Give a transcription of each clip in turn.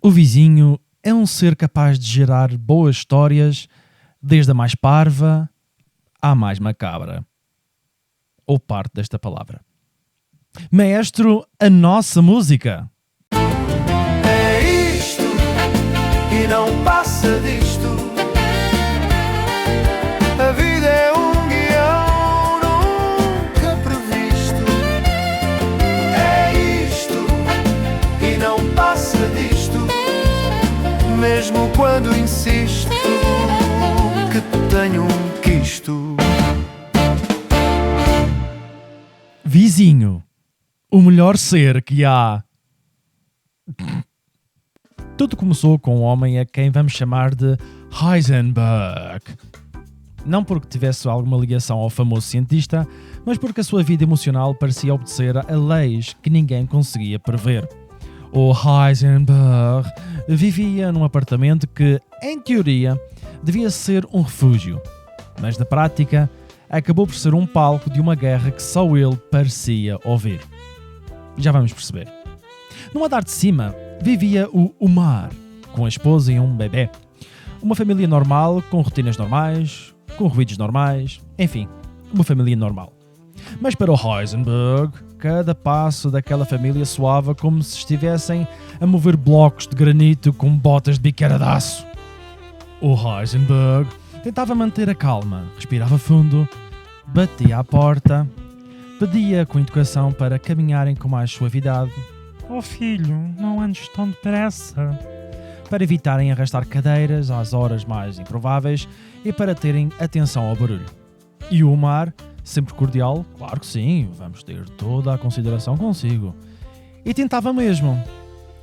O vizinho é um ser capaz de gerar boas histórias, desde a mais parva à mais macabra. Ou parte desta palavra. Maestro, a nossa música. É isto e não passa disto. A vida é um guião nunca previsto. É isto e não passa disto. Mesmo quando insisto que tenho um quisto. Vizinho, o melhor ser que há. Tudo começou com um homem a quem vamos chamar de Heisenberg. Não porque tivesse alguma ligação ao famoso cientista, mas porque a sua vida emocional parecia obedecer a leis que ninguém conseguia prever. O Heisenberg vivia num apartamento que, em teoria, devia ser um refúgio, mas na prática acabou por ser um palco de uma guerra que só ele parecia ouvir. Já vamos perceber. No andar de cima vivia o Umar, com a esposa e um bebê. Uma família normal, com rotinas normais, com ruídos normais, enfim, uma família normal. Mas para o Heisenberg, cada passo daquela família soava como se estivessem a mover blocos de granito com botas de biqueira de aço. O Heisenberg tentava manter a calma, respirava fundo, batia à porta, pedia com educação para caminharem com mais suavidade. Oh filho, não andes tão depressa. Para evitarem arrastar cadeiras às horas mais improváveis e para terem atenção ao barulho. E o Umar, sempre cordial, claro que sim, vamos ter toda a consideração consigo. E tentava mesmo.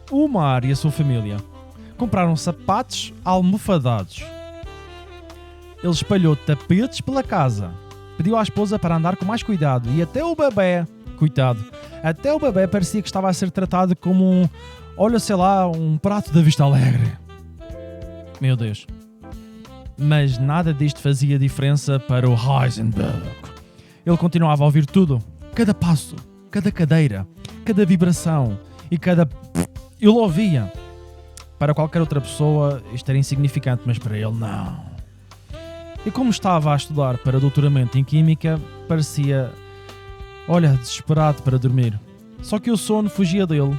O Umar e a sua família compraram sapatos almofadados. Ele espalhou tapetes pela casa, pediu à esposa para andar com mais cuidado e até o bebê, coitado, até o bebê parecia que estava a ser tratado como um prato da Vista Alegre. Meu Deus. Mas nada disto fazia diferença para o Heisenberg. Ele continuava a ouvir tudo, cada passo, cada cadeira, cada vibração e cada... Ele ouvia. Para qualquer outra pessoa isto era insignificante, mas para ele não. E como estava a estudar para doutoramento em Química, parecia, desesperado para dormir. Só que o sono fugia dele,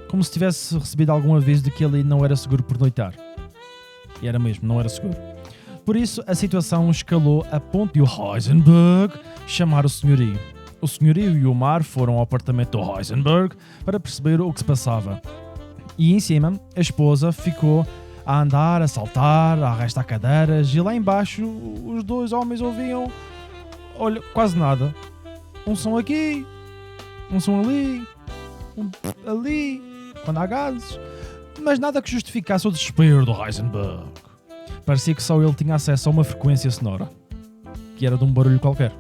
como se tivesse recebido algum aviso de que ele não era seguro por noitar. E era mesmo, não era seguro. Por isso, a situação escalou a ponto de o Heisenberg chamar o senhorio. O senhorio e o Umar foram ao apartamento do Heisenberg para perceber o que se passava. E em cima, a esposa ficou a andar, a saltar, a arrastar cadeiras, e lá embaixo os dois homens ouviam, quase nada. Um som aqui, um som ali, um ali, quando há gases, mas nada que justificasse o desespero do Heisenberg. Parecia que só ele tinha acesso a uma frequência sonora, que era de um barulho qualquer.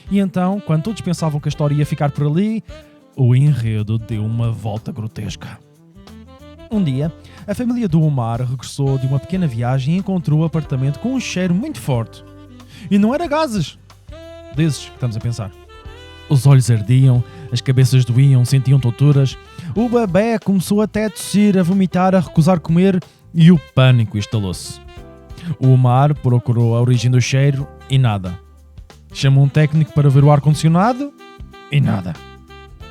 E então, quando todos pensavam que a história ia ficar por ali, o enredo deu uma volta grotesca. Um dia, a família do Umar regressou de uma pequena viagem e encontrou o apartamento com um cheiro muito forte. E não era gases, desses que estamos a pensar. Os olhos ardiam, as cabeças doíam, sentiam tonturas. O bebé começou até a tossir, a vomitar, a recusar comer e o pânico instalou-se. O Umar procurou a origem do cheiro e nada. Chamou um técnico para ver o ar-condicionado e nada.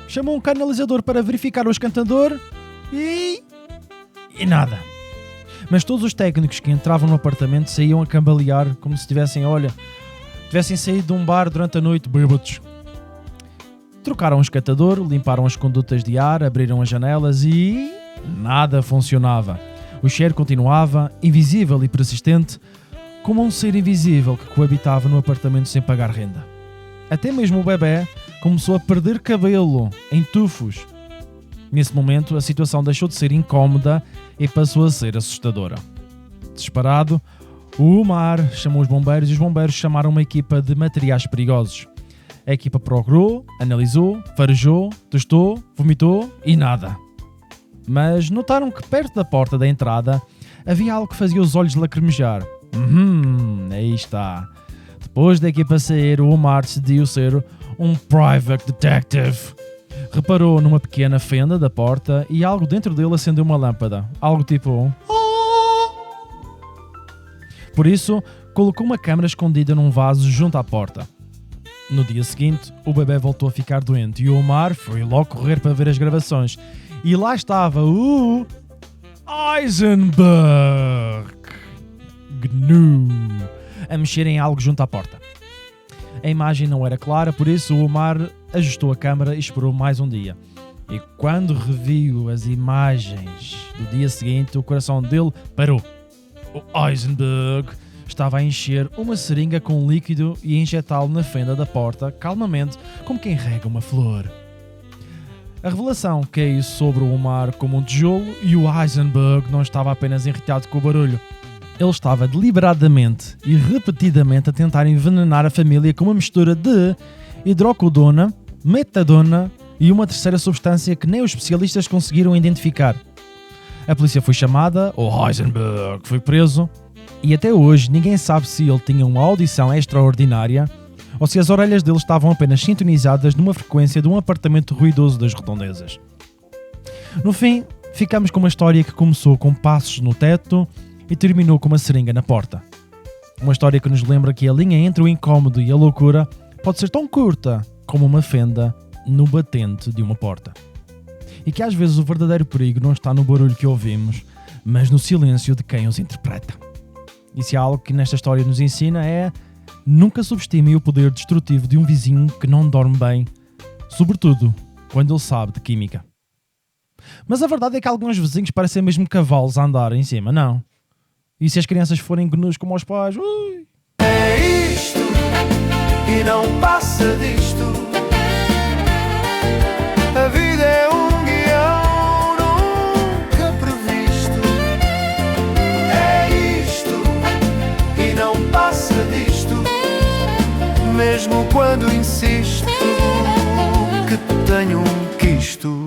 Chamou um canalizador para verificar o esquentador e nada. Mas todos os técnicos que entravam no apartamento saíam a cambalear como se tivessem saído de um bar durante a noite bêbados. Trocaram o esquentador, limparam as condutas de ar, abriram as janelas e nada funcionava. O cheiro continuava, invisível e persistente, como um ser invisível que coabitava no apartamento sem pagar renda. Até mesmo o bebé começou a perder cabelo em tufos. Nesse momento, a situação deixou de ser incómoda e passou a ser assustadora. Desesperado, o Umar chamou os bombeiros e os bombeiros chamaram uma equipa de materiais perigosos. A equipa procurou, analisou, farejou, testou, vomitou e nada. Mas notaram que perto da porta da entrada havia algo que fazia os olhos lacrimejar. Aí está. Depois da equipa sair, o Umar decidiu ser um private detective. Reparou numa pequena fenda da porta e algo dentro dele acendeu uma lâmpada. Algo tipo... Por isso, colocou uma câmera escondida num vaso junto à porta. No dia seguinte, o bebê voltou a ficar doente e o Omar foi logo correr para ver as gravações. E lá estava o... Heisenberg! GNU! A mexer em algo junto à porta. A imagem não era clara, por isso o Omar ajustou a câmera e esperou mais um dia. E quando reviu as imagens do dia seguinte, o coração dele parou. O Heisenberg estava a encher uma seringa com líquido e a injetá-lo na fenda da porta, calmamente, como quem rega uma flor. A revelação caiu sobre o Omar como um tijolo e o Heisenberg não estava apenas irritado com o barulho. Ele estava deliberadamente e repetidamente a tentar envenenar a família com uma mistura de hidrocodona, metadona e uma terceira substância que nem os especialistas conseguiram identificar. A polícia foi chamada, o Heisenberg foi preso e até hoje ninguém sabe se ele tinha uma audição extraordinária ou se as orelhas dele estavam apenas sintonizadas numa frequência de um apartamento ruidoso das redondezas. No fim, ficamos com uma história que começou com passos no teto e terminou com uma seringa na porta. Uma história que nos lembra que a linha entre o incómodo e a loucura pode ser tão curta como uma fenda no batente de uma porta. E que às vezes o verdadeiro perigo não está no barulho que ouvimos, mas no silêncio de quem os interpreta. E se há algo que nesta história nos ensina é: nunca subestime o poder destrutivo de um vizinho que não dorme bem, sobretudo quando ele sabe de química. Mas a verdade é que alguns vizinhos parecem mesmo cavalos a andar em cima, não? E se as crianças forem gnus como os pais? Ui. É isto e não passa disto. A vida é um guião nunca previsto. É isto e não passa disto. Mesmo quando insisto que tenho um quisto.